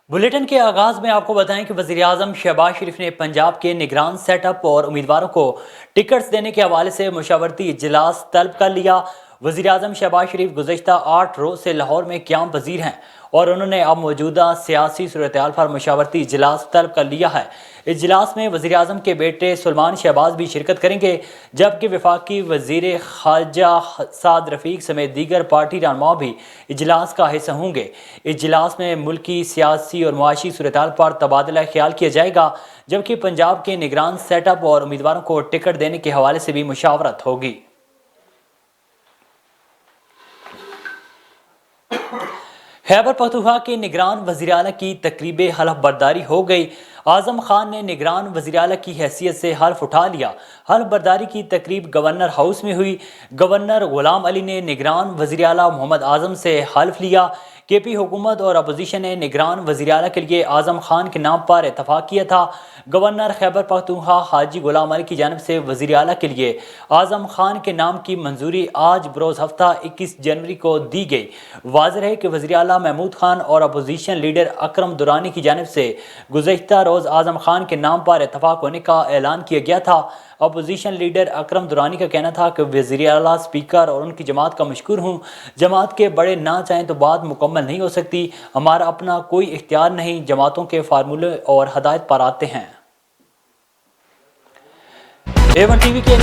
Bulletin के आगाज में आपको बताएं कि वज़ीर-ए-आज़म शहबाज शरीफ ने पंजाब के निगरान सेटअप और उम्मीदवारों को टिकट्स देने के हवाले से मुशावरती इजलास तलब कर लिया। वज़ीर-ए-आज़म शहबाज शरीफ गुज़श्ता 8 रोज़ से लाहौर में क़याम पज़ीर हैं और उन्होंने अब मौजूदा सियासी सूरत-ए-हाल पर मुशावरती इजलास तलब कर लिया है। इजलास में वज़ीर-ए-आज़म के बेटे सुलेमान शहबाज भी शिरकत करेंगे, जबकि वफाकी वज़ीर ख़ारजा साद रफ़ीक समेत दीगर पार्टी रहनुमा भी इजलास का हिस्सा होंगे। इजलास में मुल्की सियासी और मुआशी सूरत-ए-हाल पर तबादला ख्याल किया जाएगा, जबकि पंजाब के निगरान सेटअप और उम्मीदवारों को टिकट देने के हवाले से भी मुशावरत होगी। खैबर पख्तूनख्वा के निगरान वज़ीर-ए-आला की तकरीब हल्फ बर्दारी हो गई। आज़म खान ने निगरान वज़ीर-ए-आला की हैसियत से हल्फ उठा लिया। हल्फ बर्दारी की तकरीब गवर्नर हाउस में हुई। गवर्नर गुलाम अली ने निगरान वज़ीर-ए-आला मोहम्मद आज़म से हल्फ लिया। केपी हुकूमत और अपोजिशन ने निगरान वज़ीर-ए-आला के लिए आज़म खान के नाम पर इतफाक़ किया था। गवर्नर खैबर पख्तूनख्वा हाजी गुलाम अली की जानिब से वज़ीर-ए-आला के लिए आज़म खान के नाम की मंजूरी आज बरोज़ हफ्ता 21 जनवरी को दी गई। वाज़ेह है कि वज़ीर-ए-आला महमूद खान और अपोजिशन लीडर अकरम दुरानी की जानिब से गुज़श्ता रोज़ आज़म खान के नाम पर इतफाक़ होने का ऐलान किया गया था। अपोजिशन लीडर अकरम दुरानी का कहना था कि वज़ीर-ए-आला स्पीकर और उनकी जमात का मशकूर हूँ। जमात के बड़े ना चाहें तो बात मुकम्मल नहीं हो सकती। हमारा अपना कोई इख्तियार नहीं, जमातों के फार्मूले और हदायत पर आते हैं। A1 TV के